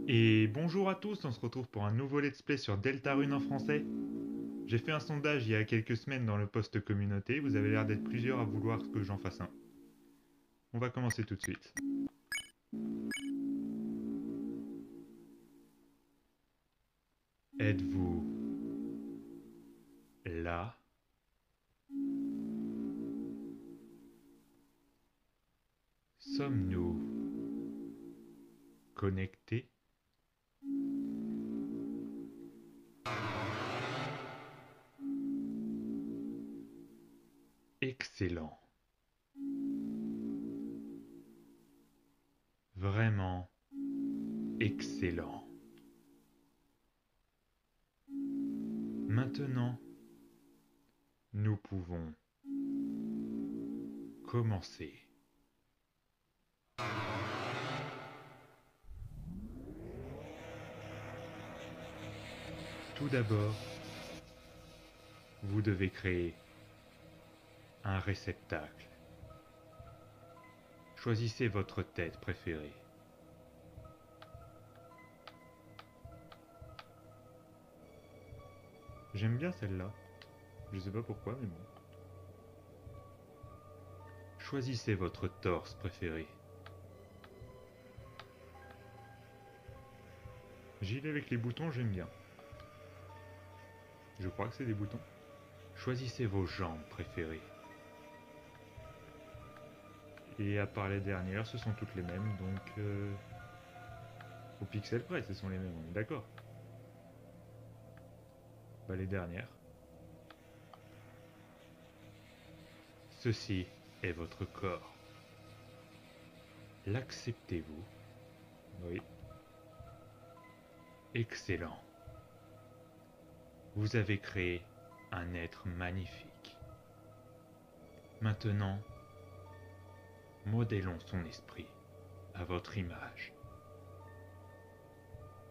Et bonjour à tous, on se retrouve pour un nouveau let's play sur Deltarune en français. J'ai fait un sondage il y a quelques semaines dans le post communauté, vous avez l'air d'être plusieurs à vouloir que j'en fasse un. On va commencer tout de suite. Êtes-vous là? Sommes-nous connectés? Excellent. Vraiment excellent. Maintenant, nous pouvons commencer. Tout d'abord, vous devez créer un réceptacle. Choisissez votre tête préférée. J'aime bien celle-là. Je sais pas pourquoi, mais bon. Choisissez votre torse préféré. Gilet avec les boutons, j'aime bien. Je crois que c'est des boutons. Choisissez vos jambes préférées. Et à part les dernières, ce sont toutes les mêmes, donc au pixel près, ce sont les mêmes, on est d'accord. Bah les dernières. Ceci est votre corps. L'acceptez-vous? Oui. Excellent. Vous avez créé un être magnifique. Maintenant, modélons son esprit à votre image.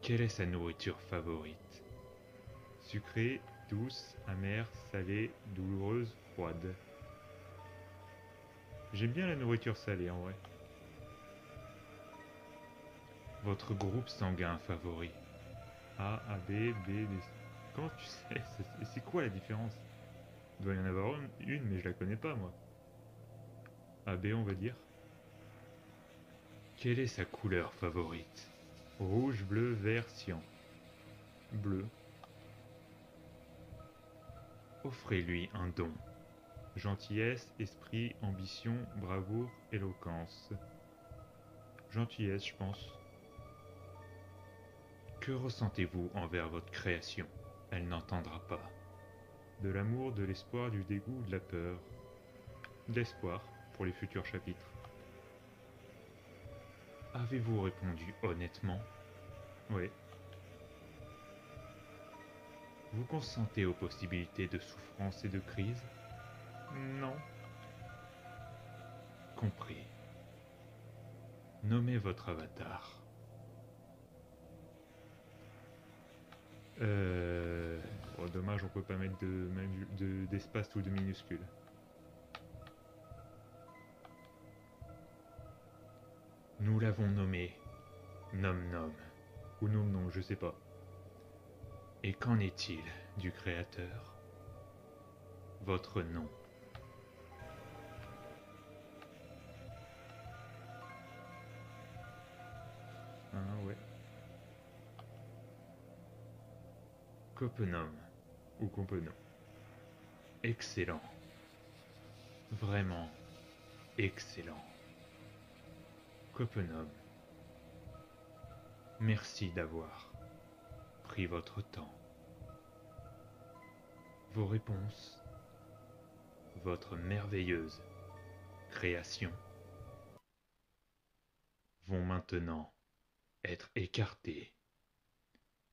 Quelle est sa nourriture favorite? Sucrée, douce, amère, salée, douloureuse, froide. J'aime bien la nourriture salée en vrai. Votre groupe sanguin favori? A, AB, B, B. Comment tu sais? C'est quoi la différence? Il doit y en avoir une, mais je la connais pas moi. AB on va dire. Quelle est sa couleur favorite? Rouge, bleu, vert, cyan. Bleu. Offrez-lui un don. Gentillesse, esprit, ambition, bravoure, éloquence. Gentillesse, je pense. Que ressentez-vous envers votre création? Elle n'entendra pas. De l'amour, de l'espoir, du dégoût, de la peur. De l'espoir pour les futurs chapitres. Avez-vous répondu honnêtement? Oui. Vous consentez aux possibilités de souffrance et de crise? Non. Compris. Nommez votre avatar. Bon, dommage, on peut pas mettre d'espace ou de minuscules. Nous l'avons nommé Nom Nom. Ou Nom Nom, je sais pas. Et qu'en est-il du créateur? Votre nom. Hein, ouais. Copenum. Ou Copenum. Excellent. Vraiment excellent. Copenum. Merci d'avoir pris votre temps. Vos réponses, votre merveilleuse création, vont maintenant être écartées.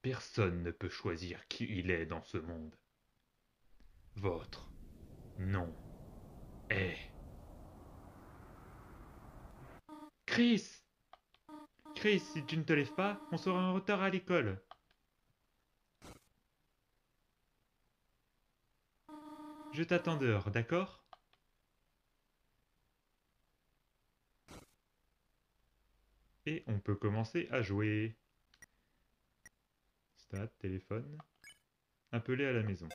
Personne ne peut choisir qui il est dans ce monde. Votre nom est... Chris! Chris, si tu ne te lèves pas, on sera en retard à l'école. Je t'attends dehors, d'accord? Et on peut commencer à jouer. Stade, téléphone. Appeler à la maison.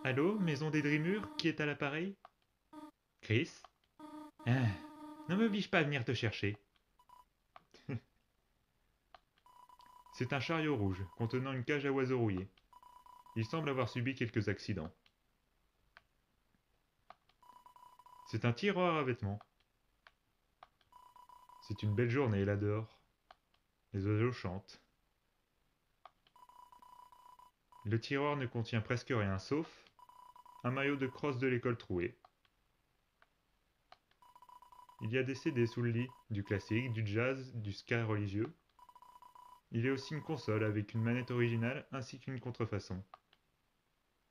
Allô, maison des Drimures, qui est à l'appareil? Chris? Ah, ne m'oblige pas à venir te chercher. C'est un chariot rouge, contenant une cage à oiseaux rouillés. Il semble avoir subi quelques accidents. C'est un tiroir à vêtements. C'est une belle journée là dehors. Les oiseaux chantent. Le tiroir ne contient presque rien sauf un maillot de crosse de l'école troué. Il y a des CD sous le lit, du classique, du jazz, du ska religieux. Il y a aussi une console avec une manette originale ainsi qu'une contrefaçon.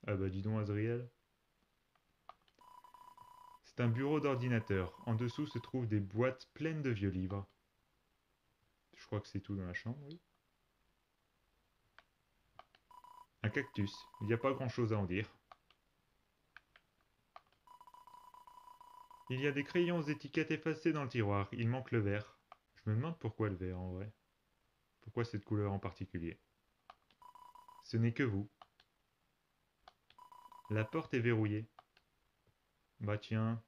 Ah bah dis donc Azriel. C'est un bureau d'ordinateur. En dessous se trouvent des boîtes pleines de vieux livres. Je crois que c'est tout dans la chambre, oui. Un cactus. Il n'y a pas grand chose à en dire. Il y a des crayons étiquettes effacés dans le tiroir. Il manque le vert. Je me demande pourquoi le vert en vrai. Pourquoi cette couleur en particulier? Ce n'est que vous. La porte est verrouillée. Bah tiens.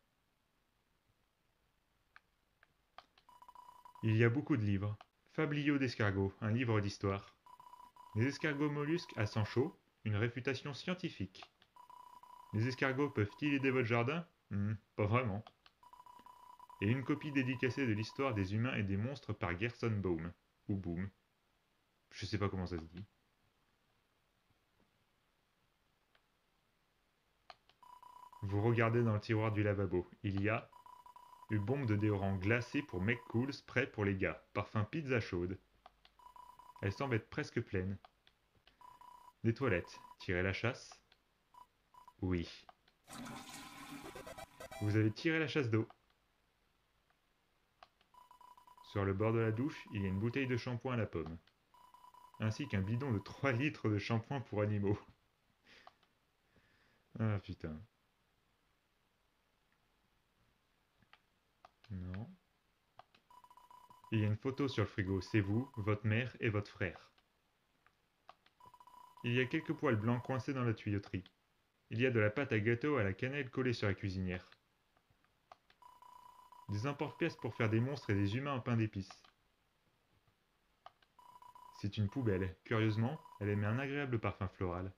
Il y a beaucoup de livres. Fabliaux d'escargots, un livre d'histoire. Les escargots mollusques à sang chaud, une réfutation scientifique. Les escargots peuvent-ils aider votre jardin? Pas vraiment. Et une copie dédicacée de l'histoire des humains et des monstres par Gerson Baum. Ou Boom. Je sais pas comment ça se dit. Vous regardez dans le tiroir du lavabo. Il y a une bombe de déodorant glacé pour mec cool, spray pour les gars, parfum pizza chaude. Elle semble être presque pleine. Des toilettes. Tirez la chasse? Oui. Vous avez tiré la chasse d'eau. Sur le bord de la douche, il y a une bouteille de shampoing à la pomme. Ainsi qu'un bidon de 3 litres de shampoing pour animaux. Ah putain. Non. Il y a une photo sur le frigo, c'est vous, votre mère et votre frère. Il y a quelques poils blancs coincés dans la tuyauterie. Il y a de la pâte à gâteau à la cannelle collée sur la cuisinière. Des emporte-pièces pour faire des monstres et des humains en pain d'épices. C'est une poubelle. Curieusement, elle émet un agréable parfum floral.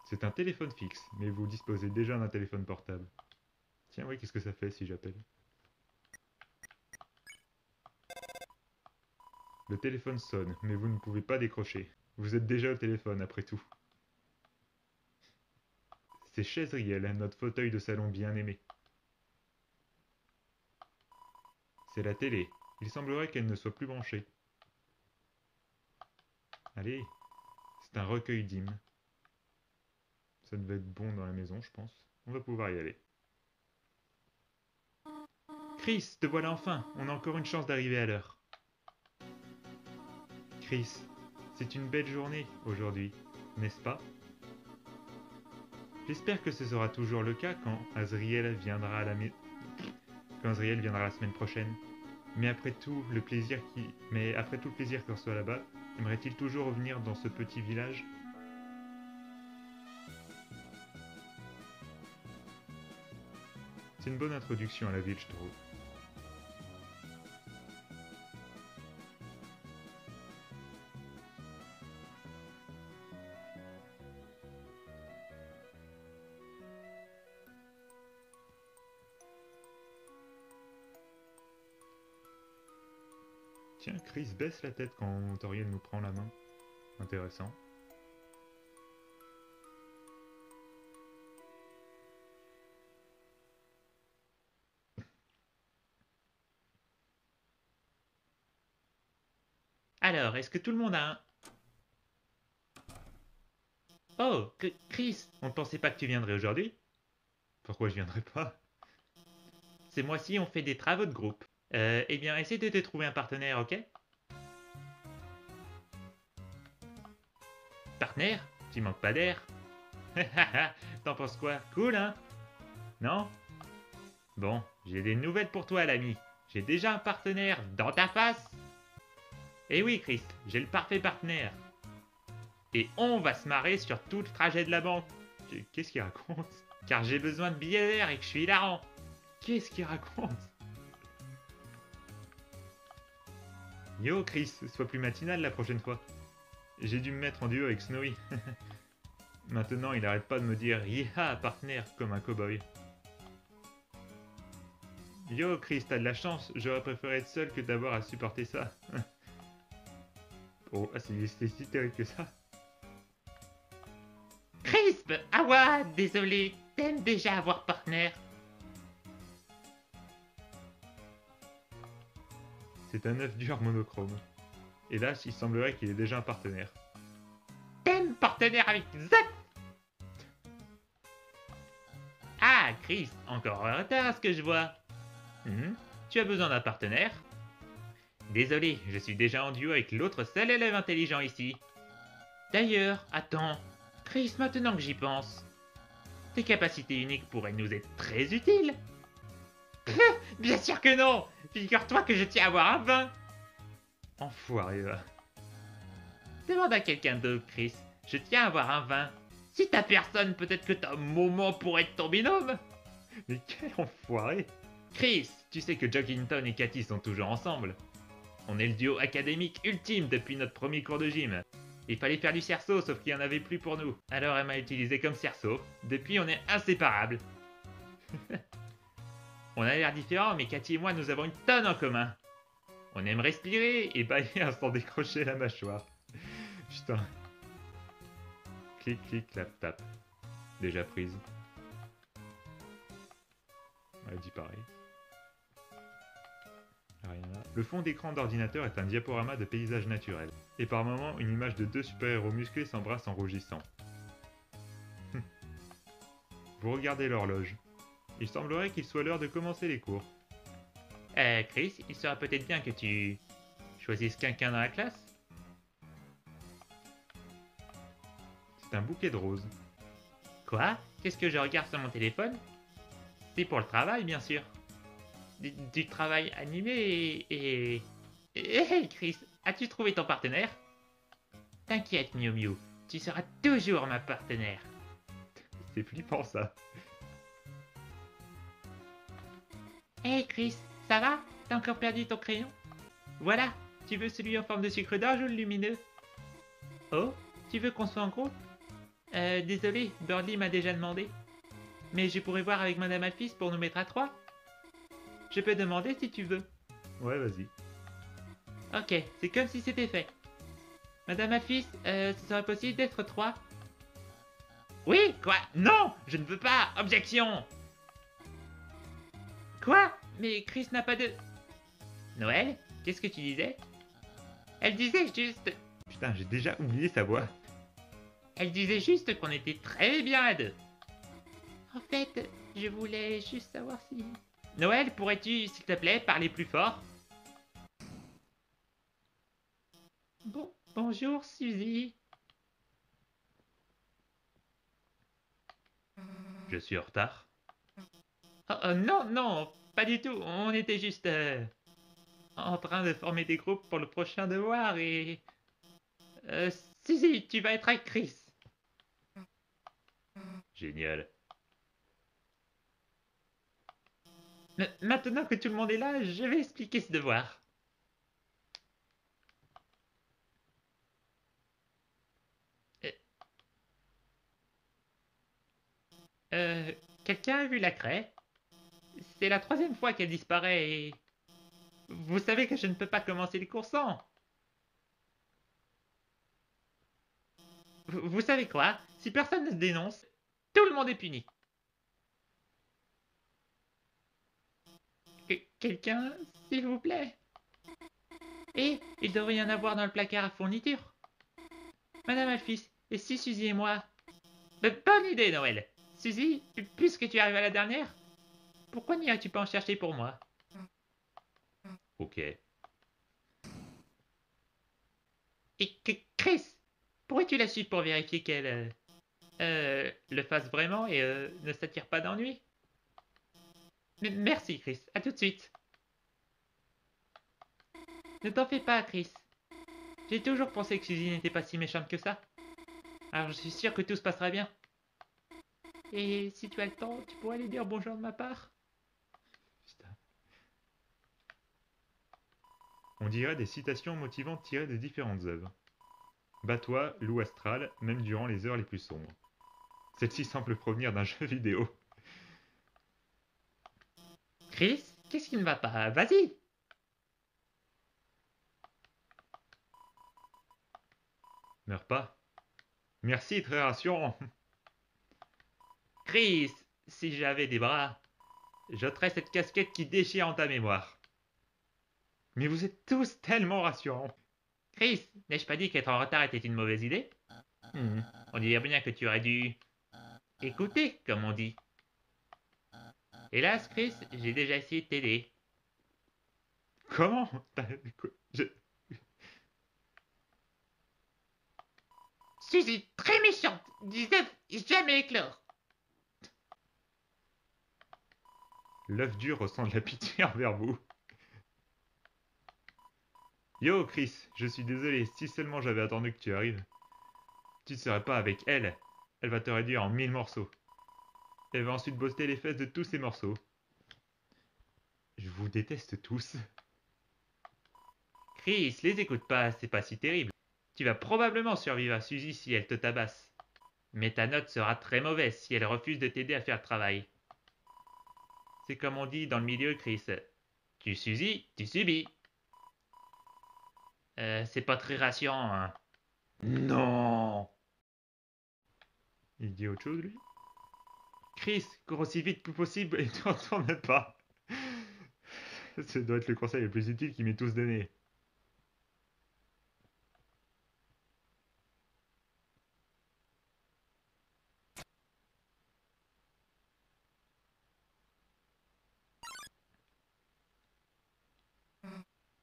C'est un téléphone fixe, mais vous disposez déjà d'un téléphone portable. Tiens, oui, qu'est-ce que ça fait si j'appelle? Le téléphone sonne, mais vous ne pouvez pas décrocher. Vous êtes déjà au téléphone, après tout. C'est Chazriel, notre fauteuil de salon bien aimé. C'est la télé. Il semblerait qu'elle ne soit plus branchée. Allez, c'est un recueil d'hymnes. Ça devait être bon dans la maison, je pense. On va pouvoir y aller. Chris, te voilà enfin. On a encore une chance d'arriver à l'heure. Chris, c'est une belle journée aujourd'hui, n'est-ce pas? J'espère que ce sera toujours le cas quand Azriel viendra la semaine prochaine. Mais après tout le plaisir qu'on reçoit là-bas, aimerait-il toujours revenir dans ce petit village? C'est une bonne introduction à la ville, je trouve. Tiens, Chris baisse la tête quand Toriel nous prend la main. Intéressant. Alors, est-ce que tout le monde a un... Oh, Chris, on ne pensait pas que tu viendrais aujourd'hui? Pourquoi je viendrais pas? Ces mois-ci, on fait des travaux de groupe. Eh bien, essaie de te trouver un partenaire, ok? Partenaire? Tu manques pas d'air? T'en penses quoi? Cool, hein? Non? Bon, j'ai des nouvelles pour toi, l'ami. J'ai déjà un partenaire dans ta face. Eh oui, Chris, j'ai le parfait partenaire. Et on va se marrer sur tout le trajet de la banque. Qu'est-ce qu'il raconte? Car j'ai besoin de billets d'air et que je suis hilarant. Qu'est-ce qu'il raconte? Yo, Chris, sois plus matinal la prochaine fois. J'ai dû me mettre en duo avec Snowy. Maintenant, il arrête pas de me dire « Yeeha, partenaire » comme un cow-boy. Yo, Chris, t'as de la chance, j'aurais préféré être seul que d'avoir à supporter ça. Oh, ah, c'est si terrible que ça. Crisp! Ah ouais, désolé, t'aimes déjà avoir partenaire. C'est un œuf dur monochrome. Hélas, il semblerait qu'il ait déjà un partenaire. T'aimes partenaire avec Zach. Ah, Chris, encore en retard à ce que je vois. Tu as besoin d'un partenaire? Désolé, je suis déjà en duo avec l'autre seul élève intelligent ici. D'ailleurs, attends, Chris, maintenant que j'y pense, tes capacités uniques pourraient nous être très utiles. Bien sûr que non! Figure-toi que je tiens à avoir un 20. Enfoiré, va. Demande à quelqu'un d'autre, Chris. Je tiens à avoir un 20. Si t'as personne, peut-être que t'as un moment pour être ton binôme. Mais quel enfoiré! Chris, tu sais que Joggington et Cathy sont toujours ensemble. On est le duo académique ultime depuis notre premier cours de gym. Il fallait faire du cerceau, sauf qu'il n'y en avait plus pour nous. Alors elle m'a utilisé comme cerceau. Depuis, on est inséparables. On a l'air différents, mais Cathy et moi, nous avons une tonne en commun. On aime respirer et bailler sans décrocher la mâchoire. Putain. Clic, clic, clap, tap. Déjà prise. Elle dit pareil. Rien là. Le fond d'écran d'ordinateur est un diaporama de paysages naturels. Et par moments, une image de deux super-héros musclés s'embrassent en rougissant. Vous regardez l'horloge. Il semblerait qu'il soit l'heure de commencer les cours. Chris, il serait peut-être bien que tu choisisses quelqu'un dans la classe. C'est un bouquet de roses. Quoi? Qu'est-ce que je regarde sur mon téléphone? C'est pour le travail, bien sûr. Du travail animé et... Hey Chris, as-tu trouvé ton partenaire? T'inquiète Miu Miu, tu seras toujours ma partenaire. C'est flippant ça. Hey Chris, ça va? T'as encore perdu ton crayon? Voilà, tu veux celui en forme de sucre d'orge ou le lumineux? Oh, tu veux qu'on soit en groupe? Désolé, Birdie m'a déjà demandé. Mais je pourrais voir avec Madame Alphys pour nous mettre à 3. Je peux demander si tu veux. Ouais, vas-y. Ok, c'est comme si c'était fait. Madame Alphys, ce serait possible d'être 3? Oui, quoi? Non, je ne veux pas. Objection. Quoi? Mais Chris n'a pas de... Noël, qu'est-ce que tu disais? Elle disait juste... Putain, j'ai déjà oublié sa voix. Elle disait juste qu'on était très bien à deux. En fait, je voulais juste savoir si... Noël, pourrais-tu, s'il te plaît, parler plus fort? Bonjour, Suzy. Je suis en retard. Oh, non, non, pas du tout. On était juste en train de former des groupes pour le prochain devoir et... Suzy, tu vas être avec Chris. Génial. Maintenant que tout le monde est là, je vais expliquer ce devoir. Quelqu'un a vu la craie? C'est la 3e fois qu'elle disparaît et... Vous savez que je ne peux pas commencer les cours sans. Vous savez quoi? Si personne ne se dénonce, tout le monde est puni. Quelqu'un, s'il vous plaît. Et il devrait y en avoir dans le placard à fourniture. Madame Alphys, et si Suzy et moi... Bonne idée, Noël. Suzy, puisque tu arrives à la dernière, pourquoi n'iras-tu pas en chercher pour moi? Ok. Et Chris, pourrais-tu la suivre pour vérifier qu'elle le fasse vraiment et ne s'attire pas d'ennui? Merci, Chris. À tout de suite. Ne t'en fais pas, Chris. J'ai toujours pensé que Suzy n'était pas si méchante que ça. Alors je suis sûr que tout se passera bien. Et si tu as le temps, tu pourrais lui dire bonjour de ma part? Putain. On dirait des citations motivantes tirées de différentes œuvres. Bats-toi, loup astral, même durant les heures les plus sombres. Celle-ci semble provenir d'un jeu vidéo. Chris, qu'est-ce qui ne va pas? Vas-y! Meurs pas. Merci, très rassurant. Chris, si j'avais des bras, j'ôterais cette casquette qui déchire en ta mémoire. Mais vous êtes tous tellement rassurants. Chris, n'ai-je pas dit qu'être en retard était une mauvaise idée? On dirait bien que tu aurais dû écouter, comme on dit. Hélas, Chris, j'ai déjà essayé de t'aider. Comment Je- Suzy, très méchante, des œufs jamais éclore. L'œuf dur ressent de la pitié envers vous. Yo, Chris, je suis désolé, si seulement j'avais attendu que tu arrives. Tu ne serais pas avec elle. Elle va te réduire en 1000 morceaux. Elle va ensuite bosser les fesses de tous ces morceaux. Je vous déteste tous. Chris, les écoute pas, c'est pas si terrible. Tu vas probablement survivre à Suzy si elle te tabasse. Mais ta note sera très mauvaise si elle refuse de t'aider à faire le travail. C'est comme on dit dans le milieu, Chris. Tu Suzy, tu subis. C'est pas très rassurant, hein. Non. Il dit autre chose, lui? Chris, cours aussi vite que possible et ne retourne pas. Ce doit être le conseil le plus utile qu'il m'ait tous donné.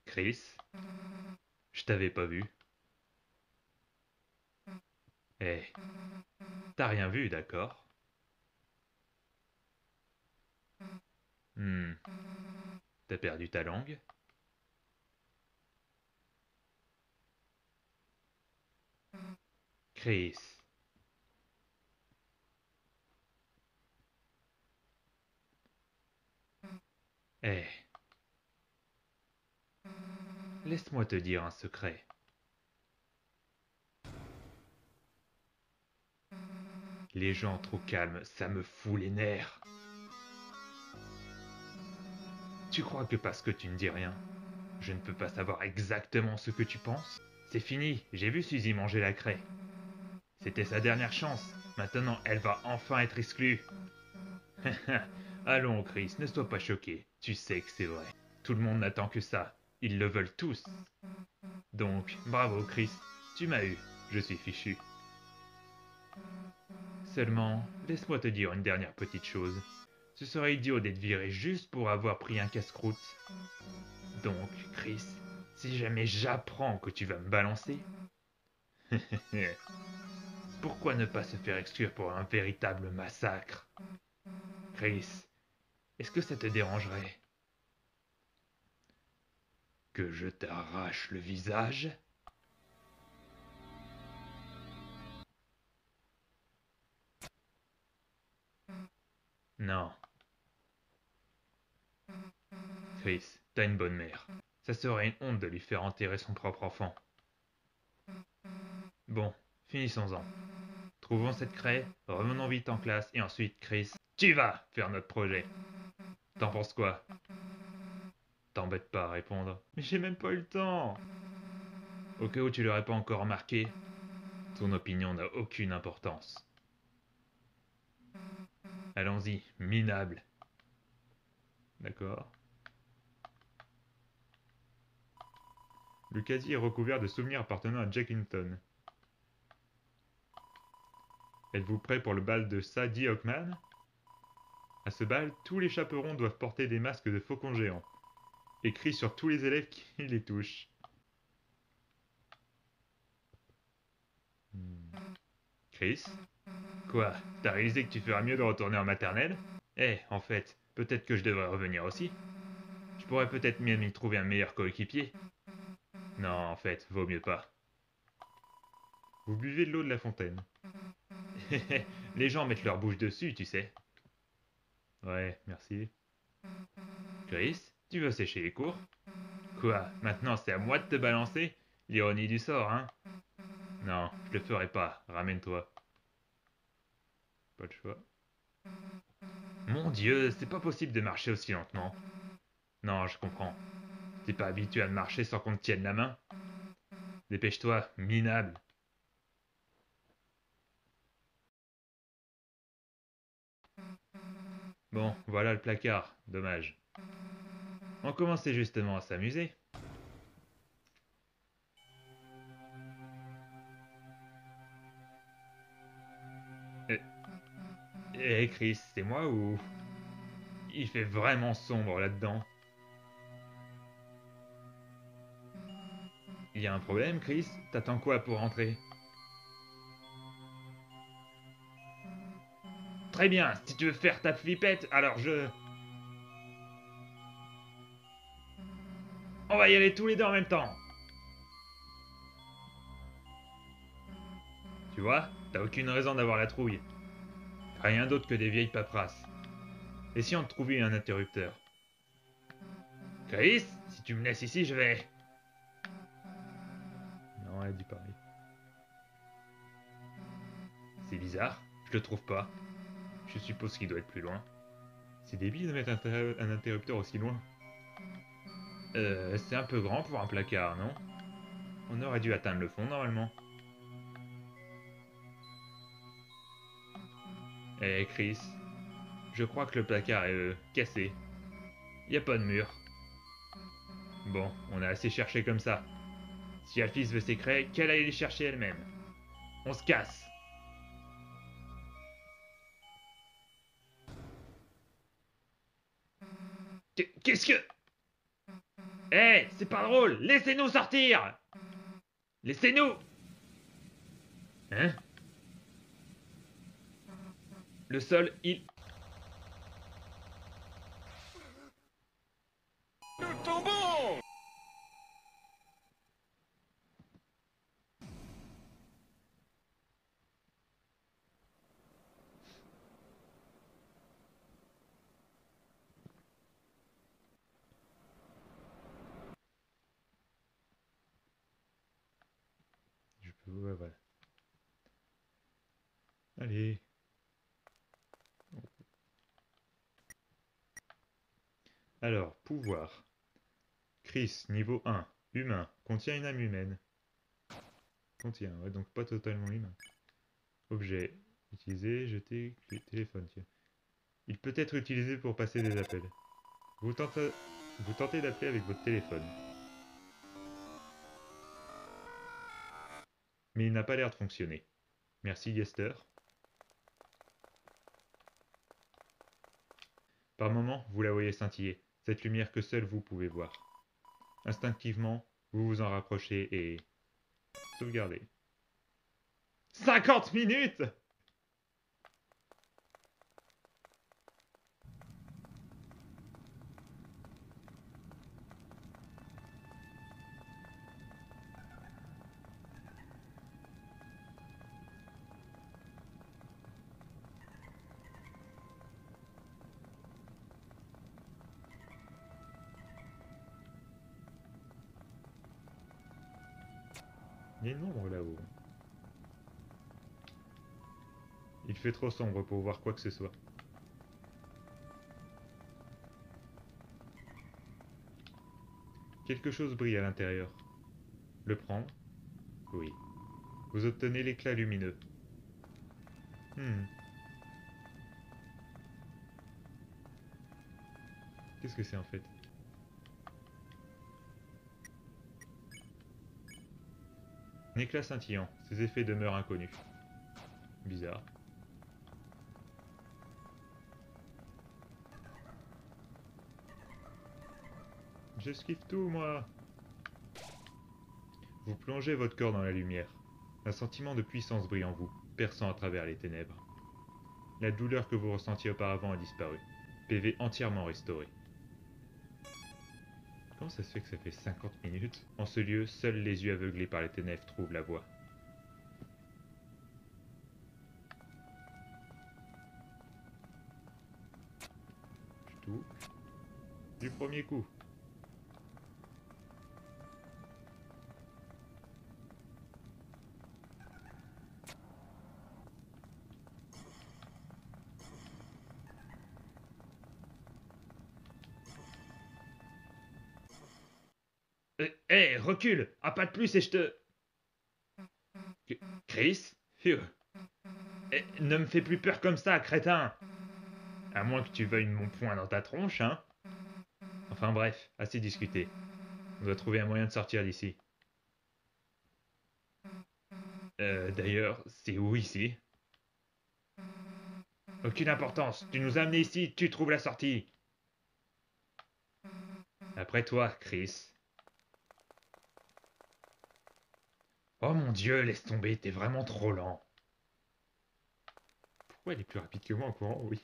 Chris, je t'avais pas vu. Eh, t'as rien vu, d'accord? Hmm, t'as perdu ta langue? Chris. Eh, laisse-moi te dire un secret. Les gens trop calmes, ça me fout les nerfs. Tu crois que parce que tu ne dis rien, je ne peux pas savoir exactement ce que tu penses? C'est fini, j'ai vu Suzy manger la craie. C'était sa dernière chance. Maintenant, elle va enfin être exclue. Allons, Chris, ne sois pas choqué. Tu sais que c'est vrai. Tout le monde n'attend que ça. Ils le veulent tous. Donc, bravo, Chris. Tu m'as eu. Je suis fichu. Seulement, laisse-moi te dire une dernière petite chose. Ce serait idiot d'être viré juste pour avoir pris un casse-croûte. Donc, Chris, si jamais j'apprends que tu vas me balancer, pourquoi ne pas se faire exclure pour un véritable massacre? Chris, est-ce que ça te dérangerait que je t'arrache le visage? Non. Chris, t'as une bonne mère. Ça serait une honte de lui faire enterrer son propre enfant. Bon, finissons-en. Trouvons cette craie, revenons vite en classe et ensuite, Chris, tu vas faire notre projet. T'en penses quoi? T'embête pas à répondre. Mais j'ai même pas eu le temps. Au cas où tu l'aurais pas encore remarqué, ton opinion n'a aucune importance. Allons-y, minable. D'accord. Le casier est recouvert de souvenirs appartenant à Jack Hinton. Êtes-vous prêt pour le bal de Sadie Hawkman? À ce bal, tous les chaperons doivent porter des masques de faucons géants. Écrit sur tous les élèves qui les touchent. Chris? Quoi? T'as réalisé que tu ferais mieux de retourner en maternelle? Eh, en fait, peut-être que je devrais revenir aussi. Je pourrais peut-être même y trouver un meilleur coéquipier. Non, en fait, vaut mieux pas. Vous buvez de l'eau de la fontaine. Les gens mettent leur bouche dessus, tu sais. Ouais, merci. Chris, tu veux sécher les cours? Quoi? Maintenant c'est à moi de te balancer? L'ironie du sort, hein? Non, je le ferai pas. Ramène-toi. Pas de choix. Mon Dieu, c'est pas possible de marcher aussi lentement. Non, je comprends. T'es pas habitué à marcher sans qu'on te tienne la main? Dépêche-toi, minable. Bon, voilà le placard. Dommage. On commençait justement à s'amuser. Eh, Chris, c'est moi ou... Il fait vraiment sombre là-dedans. Il y a un problème, Chris? T'attends quoi pour rentrer? Très bien, si tu veux faire ta flippette, alors je... On va y aller tous les deux en même temps. Tu vois, t'as aucune raison d'avoir la trouille. Rien d'autre que des vieilles paperasses. Et si on te trouvait un interrupteur? Chris, si tu me laisses ici, je vais... Non, elle dit pareil. C'est bizarre, je le trouve pas. Je suppose qu'il doit être plus loin. C'est débile de mettre un interrupteur aussi loin. C'est un peu grand pour un placard, non? On aurait dû atteindre le fond normalement. Eh Chris, je crois que le placard est cassé. Y a pas de mur. Bon, on a assez cherché comme ça. Si Alphys veut ses craies, qu'elle aille les chercher elle-même. On se casse. Qu'est-ce que... Eh, c'est pas drôle. Laissez-nous sortir. Laissez-nous. Hein? Le sol, il... Nous tombons! Je peux... Ouais, voilà. Allez. Alors, pouvoir. Chris, niveau 1. Humain. Contient une âme humaine. Contient, ouais, donc pas totalement humain. Objet. Utiliser, jeter, téléphone, tiens. Il peut être utilisé pour passer des appels. Vous tentez d'appeler avec votre téléphone. Mais il n'a pas l'air de fonctionner. Merci, Yester. Par moments, vous la voyez scintiller, cette lumière que seul vous pouvez voir. Instinctivement, vous vous en rapprochez et... Sauvegardez. 50 minutes! Il y a une ombre là-haut. Il fait trop sombre pour voir quoi que ce soit. Quelque chose brille à l'intérieur. Le prendre? Oui. Vous obtenez l'éclat lumineux. Qu'est-ce que c'est en fait? Un éclat scintillant. Ses effets demeurent inconnus. Bizarre. J'esquive tout, moi. Vous plongez votre corps dans la lumière. Un sentiment de puissance brille en vous, perçant à travers les ténèbres. La douleur que vous ressentiez auparavant a disparu. PV entièrement restauré. Comment ça se fait que ça fait 50 minutes? En ce lieu, seuls les yeux aveuglés par les ténèbres trouvent la voie. Je touche. Du premier coup. Hé, recule! Un pas de plus et je te... Chris? Phew. Eh, ne me fais plus peur comme ça, crétin! À moins que tu veuilles mon poing dans ta tronche, hein? Enfin bref, assez discuté. On doit trouver un moyen de sortir d'ici. D'ailleurs, c'est où ici? Aucune importance. Tu nous as amenés ici, tu trouves la sortie. Après toi, Chris. Oh mon Dieu, laisse tomber, t'es vraiment trop lent. Pourquoi il est plus rapide que moi en courant? Oui.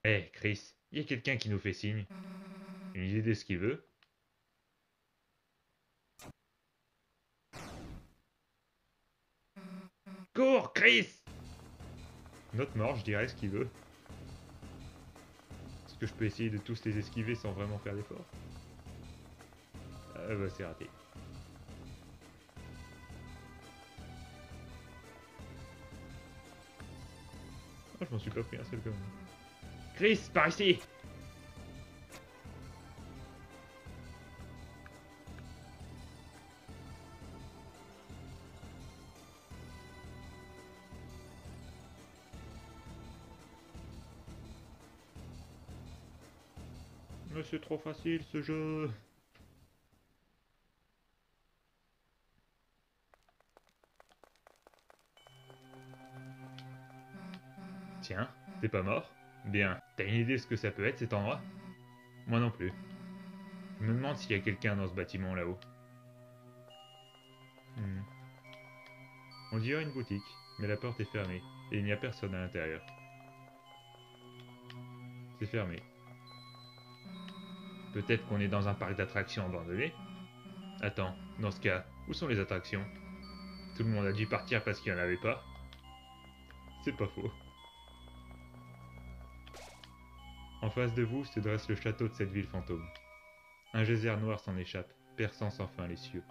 Hé, Chris, y a quelqu'un qui nous fait signe. Une idée de ce qu'il veut? Cours, Chris! Notre mort, je dirais ce qu'il veut. Est-ce que je peux essayer de tous les esquiver sans vraiment faire d'effort? Ah bah c'est raté. Oh, je m'en suis pas pris un seul comme... Chris, par ici! Mais c'est trop facile ce jeu! Tiens, t'es pas mort? Bien. T'as une idée de ce que ça peut être cet endroit? Moi non plus. Je me demande s'il y a quelqu'un dans ce bâtiment là-haut. On dirait une boutique, mais la porte est fermée et il n'y a personne à l'intérieur. C'est fermé. Peut-être qu'on est dans un parc d'attractions abandonné? Attends, dans ce cas, où sont les attractions? Tout le monde a dû partir parce qu'il n'y en avait pas? C'est pas faux. En face de vous se dresse le château de cette ville fantôme. Un geyser noir s'en échappe, perçant sans fin les cieux.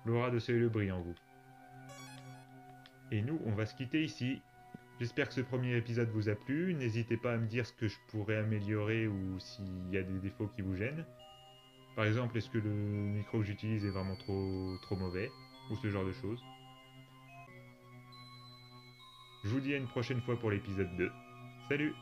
L'aura de ce lieu brille en vous. Et nous, on va se quitter ici. J'espère que ce premier épisode vous a plu. N'hésitez pas à me dire ce que je pourrais améliorer ou s'il y a des défauts qui vous gênent. Par exemple, est-ce que le micro que j'utilise est vraiment trop mauvais? Ou ce genre de choses. Je vous dis à une prochaine fois pour l'épisode 2. Salut!